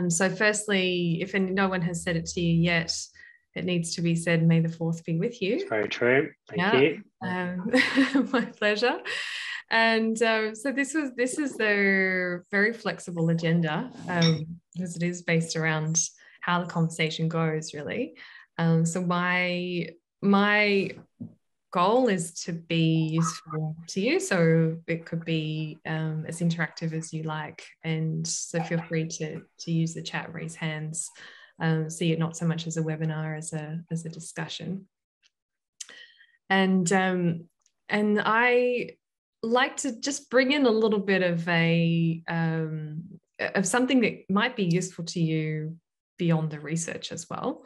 So firstly, if no one has said it to you yet, it needs to be said, may the fourth be with you. It's very true. Thank Yeah, you. my pleasure. And so this is their very flexible agenda, because it is based around how the conversation goes, really. So my goal is to be useful to you. So it could be as interactive as you like. And so feel free to use the chat, raise hands, see it not so much as a webinar as a discussion. And I like to just bring in a little bit of of something that might be useful to you beyond the research as well.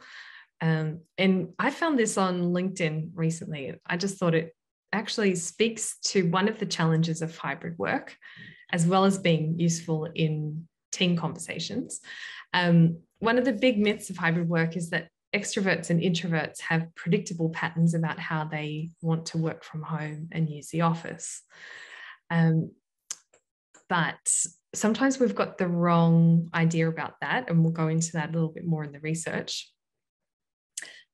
And I found this on LinkedIn recently. I just thought it actually speaks to one of the challenges of hybrid work, as well as being useful in team conversations. One of the big myths of hybrid work is that extroverts and introverts have predictable patterns about how they want to work from home and use the office. But sometimes we've got the wrong idea about that, and we'll go into that a little bit more in the research.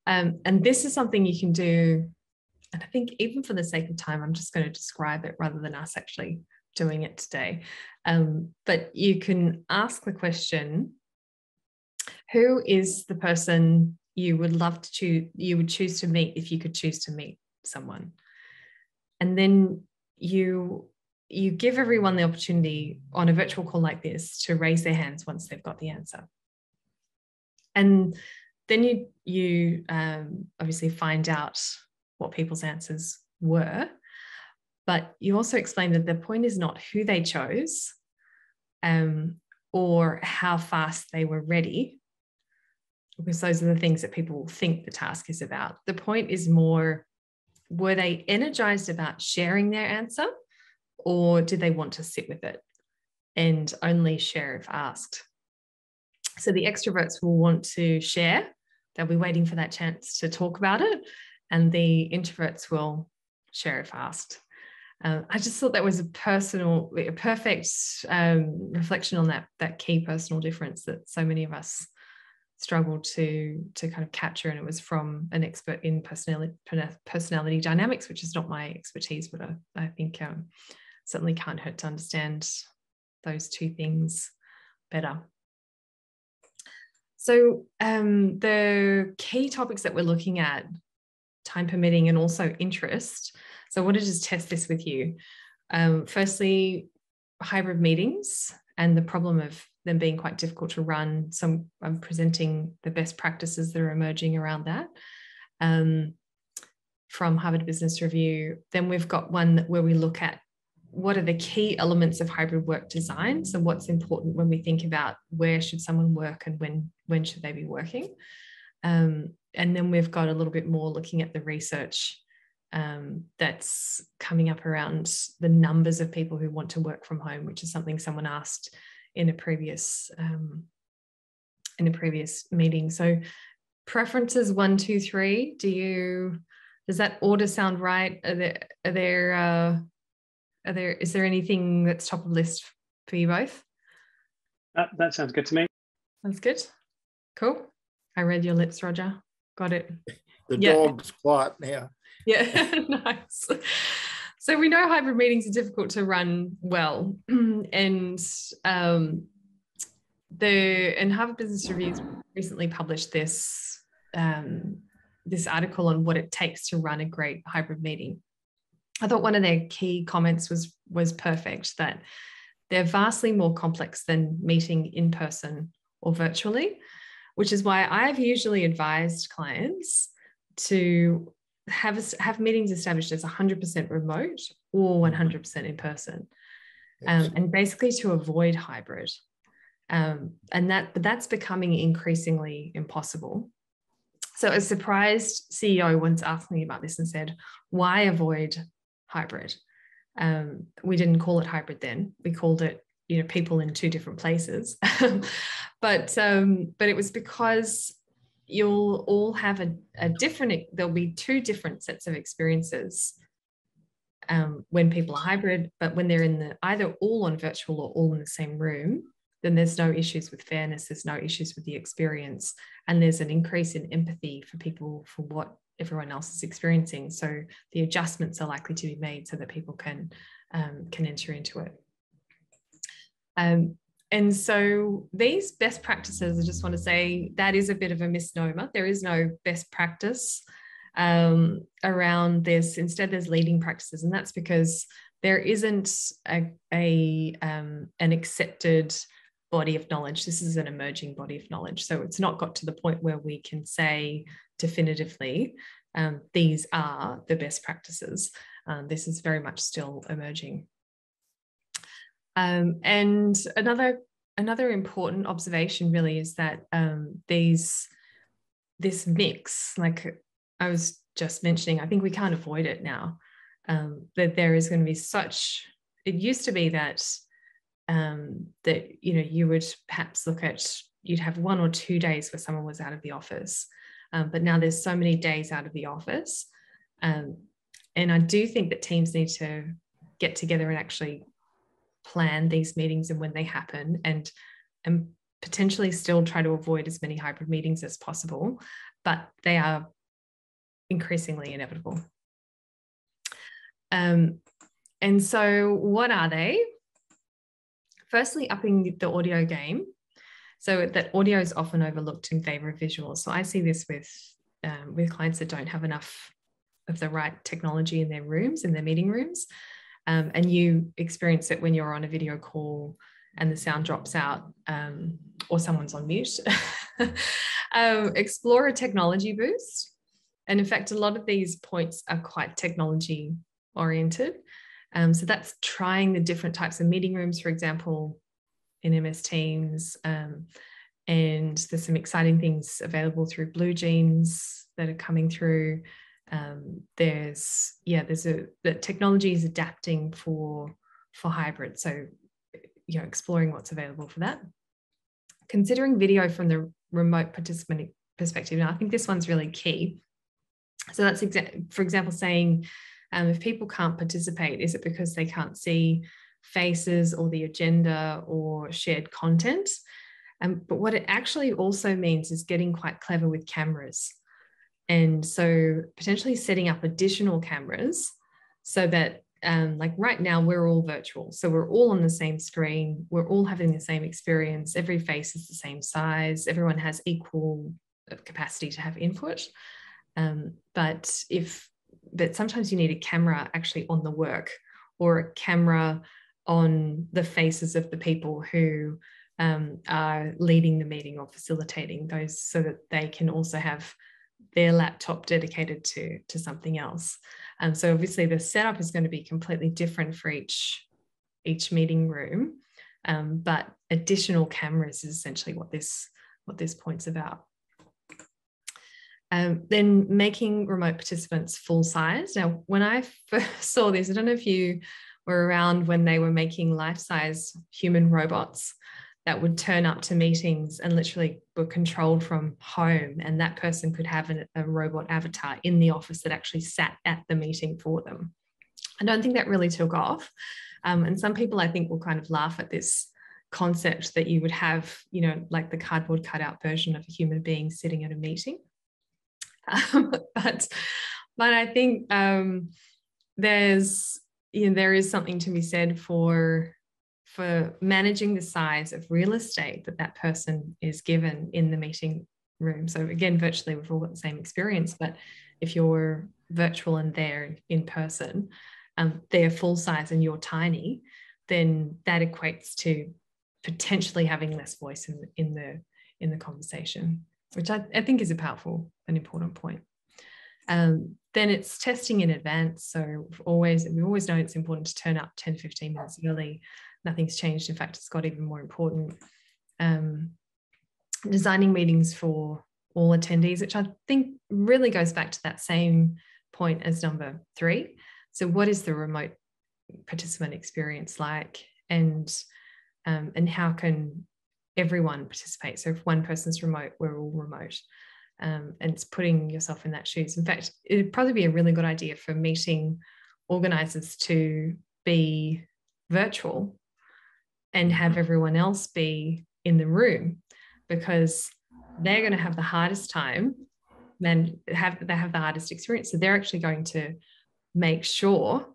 And this is something you can do, and I think even for the sake of time, I'm just going to describe it rather than us actually doing it today. But you can ask the question, who is the person you would choose to meet if you could choose to meet someone? And then you give everyone the opportunity on a virtual call like this to raise their hands once they've got the answer. And then you obviously find out what people's answers were, but you also explain that the point is not who they chose or how fast they were ready, because those are the things that people think the task is about. The point is more, were they energized about sharing their answer, or did they want to sit with it and only share if asked? So the extroverts will want to share. They'll be waiting for that chance to talk about it. And the introverts will share if asked. I just thought that was a perfect reflection on that key personal difference that so many of us struggle to kind of capture. And it was from an expert in personality dynamics, which is not my expertise, but I think certainly can't hurt to understand those two things better. So the key topics that we're looking at, time permitting and also interest. So I want to just test this with you. Firstly, hybrid meetings and the problem of them being quite difficult to run. So I'm presenting the best practices that are emerging around that from Harvard Business Review. Then we've got one where we look at what are the key elements of hybrid work design. So what's important when we think about where should someone work and when should they be working. And then we've got a little bit more looking at the research that's coming up around the numbers of people who want to work from home, which is something someone asked in a previous meeting. So preferences 1, 2, 3. Does that order sound right? Is there anything that's top of list for you both? That sounds good to me. Sounds good. Cool. I read your lips, Roger. Got it. The dog's quiet now. Yeah, nice. So we know hybrid meetings are difficult to run well. And Harvard Business Review recently published this article on what it takes to run a great hybrid meeting. I thought one of their key comments was perfect, that they're vastly more complex than meeting in person or virtually, which is why I've usually advised clients to have meetings established as 100% remote or 100% in person, and basically to avoid hybrid. But that's becoming increasingly impossible. So a surprised CEO once asked me about this and said, why avoid hybrid? We didn't call it hybrid then. We called it, people in two different places. But it was because you'll all have there'll be two different sets of experiences when people are hybrid, but when they're either all on virtual or all in the same room, then there's no issues with fairness, there's no issues with the experience, and there's an increase in empathy for people for what everyone else is experiencing. So the adjustments are likely to be made so that people can enter into it. And so these best practices, I just want to say that is a bit of a misnomer. There is no best practice around this. Instead, there's leading practices, and that's because there isn't an accepted body of knowledge. This is an emerging body of knowledge. So it's not got to the point where we can say definitively, these are the best practices. This is very much still emerging. And another important observation really is that this mix, like I was just mentioning, I think we can't avoid it now, that there is going to be such, it used to be that you would perhaps look at, you'd have 1 or 2 days where someone was out of the office, but now there's so many days out of the office. And I do think that teams need to get together and actually plan these meetings and when they happen, and potentially still try to avoid as many hybrid meetings as possible, but they are increasingly inevitable. And so what are they? Firstly, upping the audio game. So that audio is often overlooked in favor of visuals. So I see this with clients that don't have enough of the right technology in their rooms, in their meeting rooms. And you experience it when you're on a video call and the sound drops out, or someone's on mute. Explore a technology boost. And in fact, a lot of these points are quite technology oriented. So that's trying the different types of meeting rooms, for example, in MS Teams. And there's some exciting things available through BlueJeans that are coming through. The technology is adapting for hybrid. So, exploring what's available for that. Considering video from the remote participant perspective. Now, I think this one's really key. So that's, for example, saying, if people can't participate, is it because they can't see faces or the agenda or shared content? But what it actually also means is getting quite clever with cameras. And so potentially setting up additional cameras so that, like right now, we're all virtual. So we're all on the same screen. We're all having the same experience. Every face is the same size. Everyone has equal capacity to have input. But sometimes you need a camera actually on the work, or a camera on the faces of the people who are leading the meeting or facilitating those, so that they can also have their laptop dedicated to something else. So obviously the setup is going to be completely different for each meeting room, but additional cameras is essentially what this point's about. Then making remote participants full size. Now, when I first saw this, I don't know if you were around when they were making life-size human robots that would turn up to meetings and literally were controlled from home, and that person could have a robot avatar in the office that actually sat at the meeting for them. I don't think that really took off. And some people, I think, will kind of laugh at this concept that you would have, like the cardboard cutout version of a human being sitting at a meeting. But I think there is something to be said for managing the size of real estate that person is given in the meeting room. So again, virtually we've all got the same experience, but if you're virtual and they're in person, they're full size and you're tiny, then that equates to potentially having less voice in the conversation, which I think is a powerful and important point. Then it's testing in advance. So we always know it's important to turn up 10 to 15 minutes early. Nothing's changed. In fact, it's got even more important. Designing meetings for all attendees, which I think really goes back to that same point as number 3. So what is the remote participant experience like, and how can everyone participate? So if one person's remote, we're all remote. And it's putting yourself in that shoes. In fact, it'd probably be a really good idea for meeting organizers to be virtual and have everyone else be in the room, because they're going to have the hardest time and they have the hardest experience. So they're actually going to make sure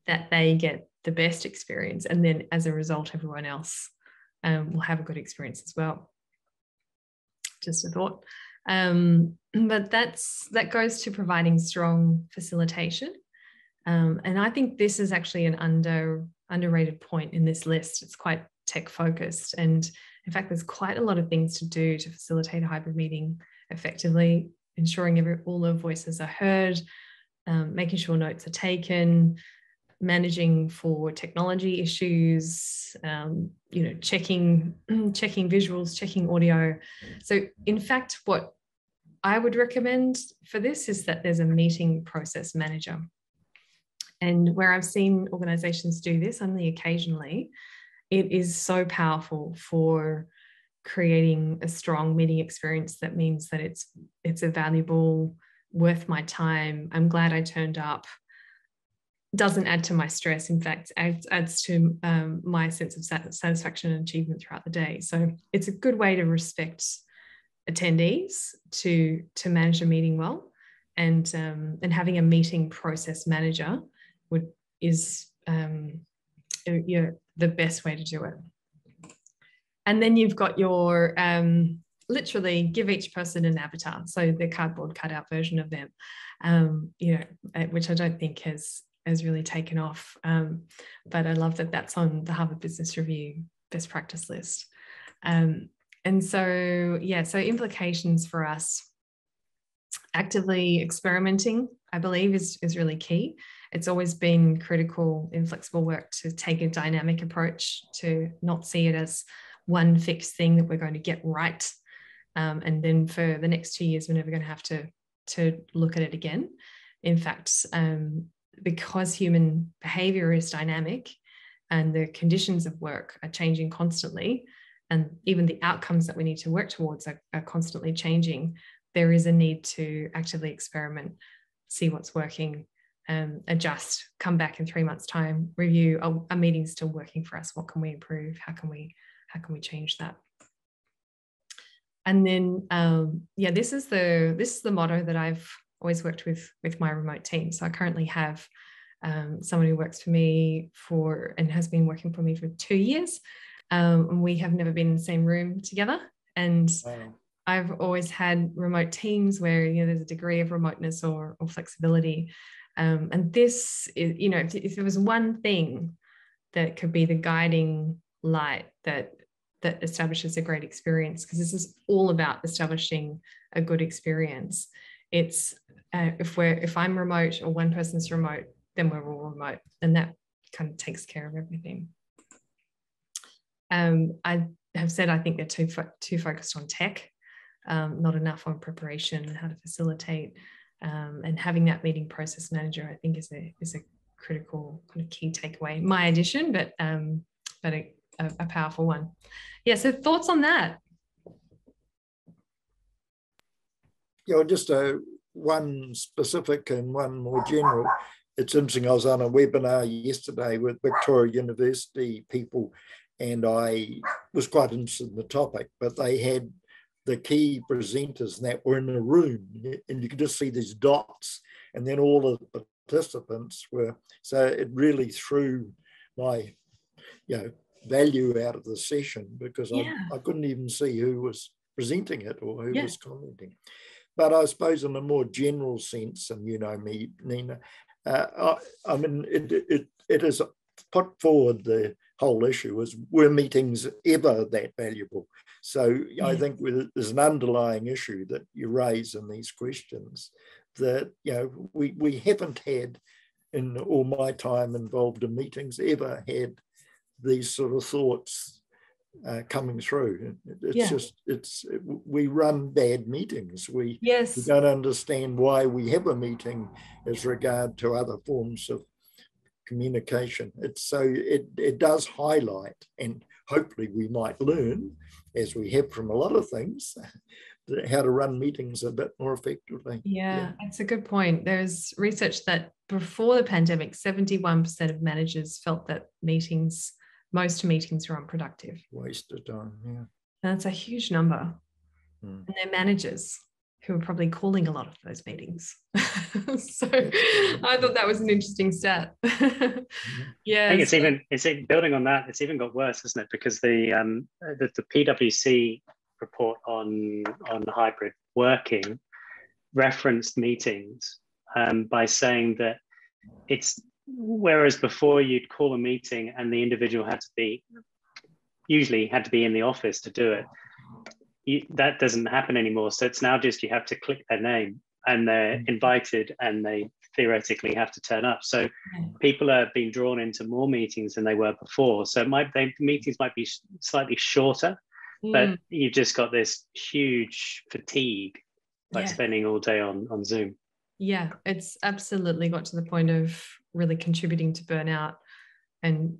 that they get the best experience. And then as a result, everyone else will have a good experience as well. Just a thought. But that goes to providing strong facilitation. And I think this is actually an underrated point in this list. It's quite tech focused. And in fact, there's quite a lot of things to do to facilitate a hybrid meeting effectively, ensuring all the voices are heard, making sure notes are taken, managing for technology issues, checking visuals, checking audio. So in fact, what I would recommend for this is that there's a meeting process manager. And where I've seen organizations do this only occasionally, it is so powerful for creating a strong meeting experience. That means that it's a valuable, worth my time, I'm glad I turned up, doesn't add to my stress. In fact, adds to my sense of satisfaction and achievement throughout the day. So it's a good way to respect attendees, to manage a meeting well, and having a meeting process manager is the best way to do it. And then you've got your literally give each person an avatar, so the cardboard cutout version of them, which I don't think has really taken off, but I love that that's on the Harvard Business Review best practice list. And so implications for us: actively experimenting, I believe, is really key. It's always been critical in flexible work to take a dynamic approach, to not see it as one fixed thing that we're going to get right. And then for the next 2 years, we're never going to have to look at it again. In fact, because human behavior is dynamic and the conditions of work are changing constantly, and even the outcomes that we need to work towards are constantly changing, there is a need to actively experiment, see what's working, adjust, come back in 3 months' time, review, are meetings still working for us? What can we improve? How can we change that? And then, this is the motto that I've always worked with my remote team. So I currently have someone who works for me and has been working for me for 2 years. And we have never been in the same room together. And Wow. I've always had remote teams where there's a degree of remoteness or flexibility. And this is, if there was one thing that could be the guiding light that establishes a great experience, because this is all about establishing a good experience. It's if I'm remote or one person's remote, then we're all remote, and that kind of takes care of everything. I have said I think they're too focused on tech, not enough on preparation and how to facilitate. And having that meeting process manager, I think, is a critical kind of key takeaway. My addition, but a powerful one. Yeah. So thoughts on that? Yeah, just one specific and one more general. It's interesting. I was on a webinar yesterday with Victoria University people, and I was quite interested in the topic, but they had the key presenters that were in a room, and you could just see these dots, and then all the participants were, so it really threw my value out of the session, because I couldn't even see who was presenting it or who was commenting. But I suppose in a more general sense, and you know me, Nina, I mean, it is put forward the whole issue is, were meetings ever that valuable? So I think there's an underlying issue that you raise in these questions that, we haven't had, in all my time involved in meetings, ever had these sort of thoughts coming through. We run bad meetings. We don't understand why we have a meeting as regard to other forms of communication. It does highlight, and hopefully we might learn, as we have from a lot of things, how to run meetings a bit more effectively. Yeah, that's a good point. There's research that before the pandemic, 71% of managers felt that meetings most meetings are unproductive. Waste of time, yeah. And that's a huge number. And they're managers who are probably calling a lot of those meetings. So I thought that was an interesting stat. Yeah. I think it's building on that. It's even got worse, isn't it? Because the PwC report on hybrid working referenced meetings by saying that it's, whereas before you'd call a meeting and the individual usually had to be in the office to do it. That doesn't happen anymore. So it's now just you have to click their name and they're invited and they theoretically have to turn up. So people are being drawn into more meetings than they were before. So meetings might be slightly shorter, but you've just got this huge fatigue by spending all day on Zoom. Yeah, it's absolutely got to the point of really contributing to burnout and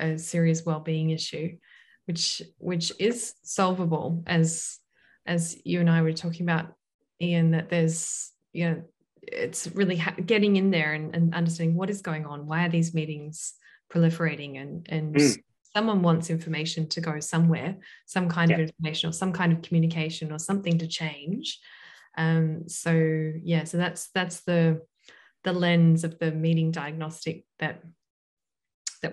a serious well-being issue, which is solvable, as you and I were talking about, Ian, that there's, it's really getting in there and understanding what is going on. Why are these meetings proliferating? And someone wants information to go somewhere, some kind of information or some kind of communication or something to change. So that's the lens of the meeting diagnostic that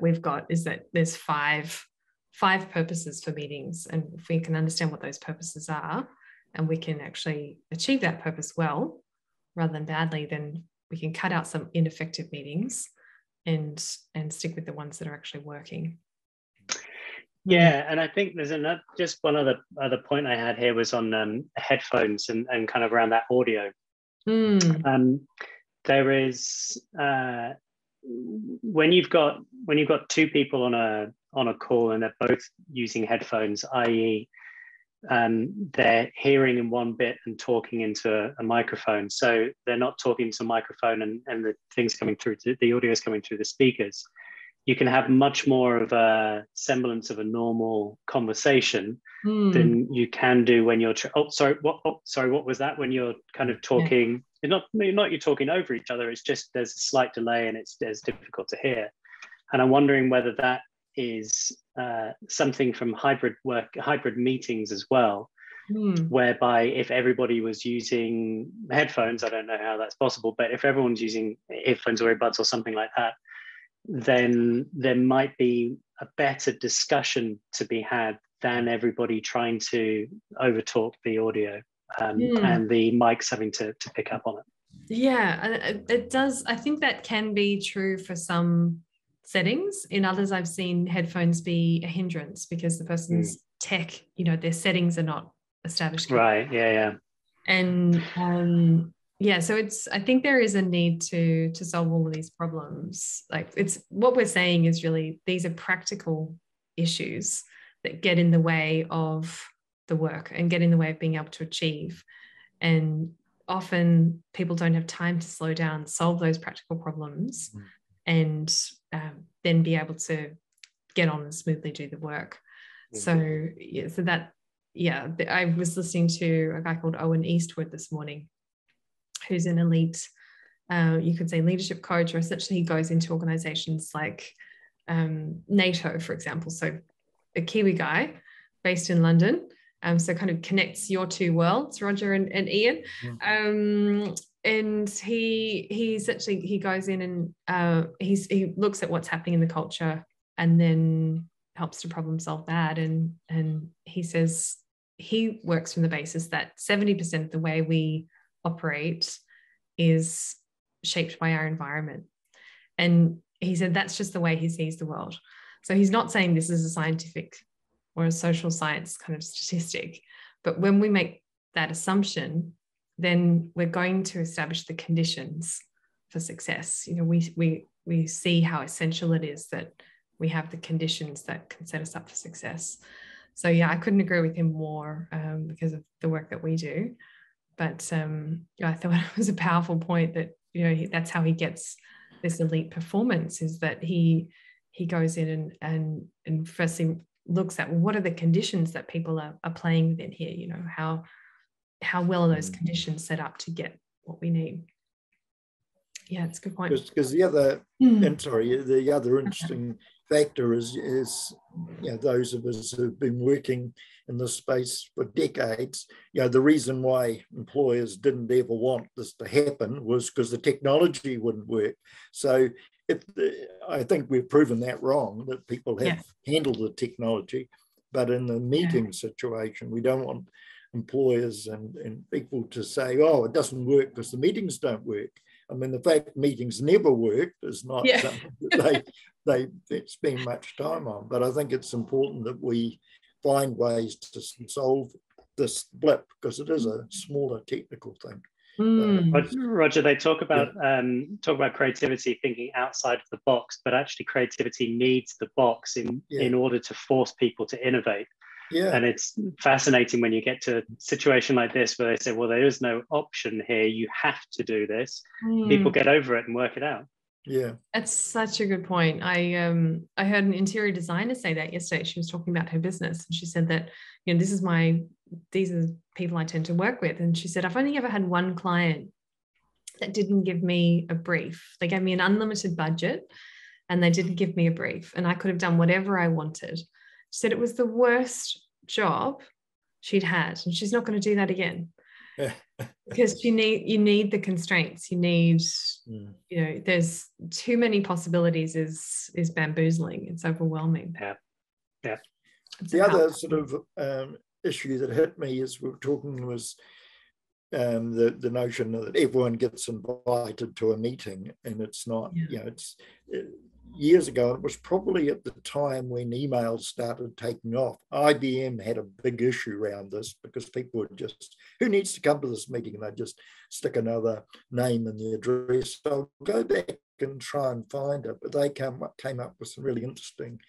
we've got, is that there's five purposes for meetings, and if we can understand what those purposes are and we can actually achieve that purpose well rather than badly, then we can cut out some ineffective meetings and stick with the ones that are actually working. Yeah, and I think there's just one other point I had here was on headphones and kind of around that audio. There is when you've got two people on a call and they're both using headphones, i.e. they're hearing in one bit and talking into a microphone. So they're not talking to a microphone and the things coming through, the audio is coming through the speakers. You can have much more of a semblance of a normal conversation than you can do when you're. What was that? When you're kind of talking, not you're talking over each other. It's just there's a slight delay and it's difficult to hear. And I'm wondering whether that is something from hybrid meetings as well, whereby if everybody was using headphones, I don't know how that's possible, but if everyone's using earphones or earbuds or something like that, then there might be a better discussion to be had than everybody trying to overtalk the audio and the mics having to pick up on it. Yeah, it does. I think that can be true for some settings. In others, I've seen headphones be a hindrance because the person's tech, their settings are not established. Right, yeah. And so I think there is a need to solve all of these problems. Like, it's what we're saying is really, these are practical issues that get in the way of the work and get in the way of being able to achieve. And often people don't have time to slow down, solve those practical problems, and then be able to get on and smoothly do the work. So I was listening to a guy called Owen Eastwood this morning, who's an elite, you could say leadership coach, or essentially he goes into organizations like NATO, for example. So a Kiwi guy based in London. So kind of connects your two worlds, Roger and Ian. And he goes in and he looks at what's happening in the culture and then helps to problem solve that. And he says he works from the basis that 70% of the way we operate is shaped by our environment. And he said that's just the way he sees the world. So he's not saying this is a scientific or a social science kind of statistic, but when we make that assumption, then we're going to establish the conditions for success. We see how essential it is that we have the conditions that can set us up for success. So I couldn't agree with him more because of the work that we do. But I thought it was a powerful point that that's how he gets this elite performance, is that he goes in and firstly looks at, well, what are the conditions that people are playing within here? How well are those conditions set up to get what we need? Yeah, it's a good point. Because the other interesting factor is those of us who've been working in this space for decades, the reason why employers didn't ever want this to happen was because the technology wouldn't work. So I think we've proven that wrong, that people have handled the technology, but in the meeting situation, we don't want employers and people to say, oh, it doesn't work because the meetings don't work. I mean, the fact meetings never work is not something that they spend much time on. But I think it's important that we find ways to solve this blip, because it is a smaller technical thing. Roger, they talk about creativity thinking outside of the box, but actually creativity needs the box in order to force people to innovate. Yeah. And it's fascinating when you get to a situation like this where they say, well, there is no option here, you have to do this. People get over it and work it out. Yeah, that's such a good point. I heard an interior designer say that yesterday. She was talking about her business, and she said that, these are people I tend to work with. And she said, I've only ever had one client that didn't give me a brief. They gave me an unlimited budget and they didn't give me a brief, and I could have done whatever I wanted. She said it was the worst job she'd had, and she's not going to do that again. Because you need the constraints. You need, there's too many possibilities is bamboozling. It's overwhelming. Yeah. The other sort of issue that hit me as we were talking was the notion that everyone gets invited to a meeting, and it's not, years ago, it was probably at the time when emails started taking off. IBM had a big issue around this because people would just, who needs to come to this meeting? And they'd just stick another name in the address. So I'll go back and try and find it. But they came up with some really interesting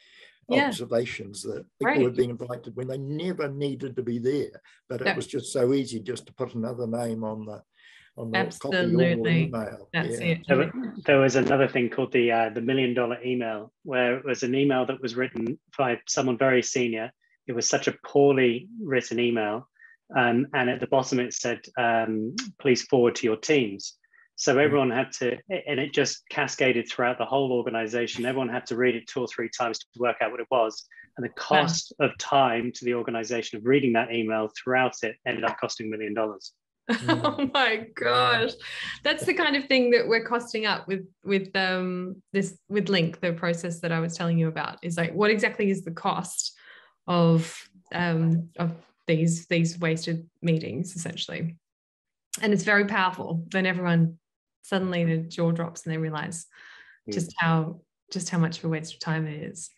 observations that people were being invited when they never needed to be there. But it was just so easy just to put another name on the copy or email. That's it. There was another thing called the $1 million email, where it was an email that was written by someone very senior. It was such a poorly written email, and at the bottom it said, please forward to your teams. So everyone had to, and it just cascaded throughout the whole organization. Everyone had to read it 2 or 3 times to work out what it was. And the cost of time to the organization of reading that email throughout it ended up costing $1 million. Oh my gosh, that's the kind of thing that we're costing up with Link, the process that I was telling you about. Is like, what exactly is the cost of these wasted meetings, essentially? And it's very powerful. Then everyone suddenly the jaw drops and they realize just how much of a waste of time it is.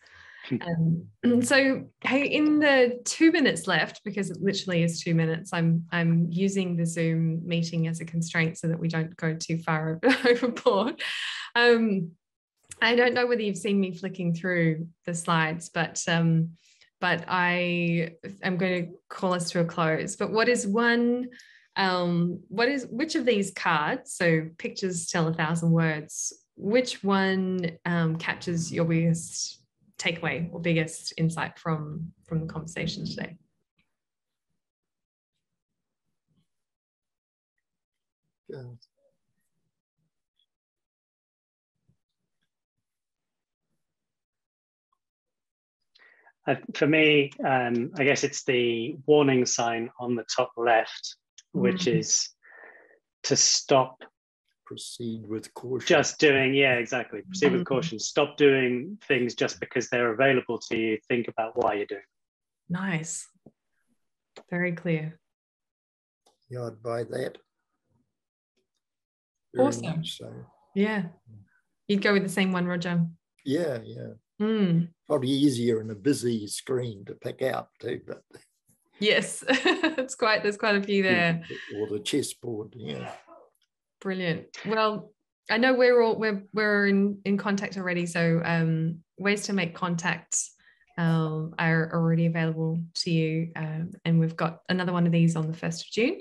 So, hey, in the 2 minutes left, because it literally is 2 minutes, I'm using the Zoom meeting as a constraint so that we don't go too far overboard. I don't know whether you've seen me flicking through the slides, but I am going to call us to a close. But which of these cards, so pictures tell 1,000 words, which one captures your biggest takeaway or biggest insight from the conversation today? For me, I guess it's the warning sign on the top left, which is to stop. Proceed with caution. Just doing, exactly. Proceed with caution. Stop doing things just because they're available to you. Think about why you're doing it. Nice. Very clear. Yeah, I'd buy that. Very awesome. So. Yeah. You'd go with the same one, Roger? Yeah. Probably easier in a busy screen to pick out too, but yes, there's quite a few there. Or the chessboard, Brilliant. Well, I know we're in contact already, so ways to make contact are already available to you, and we've got another one of these on the 1st of June,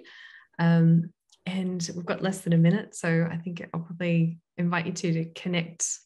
and we've got less than a minute, so I think I'll probably invite you to connect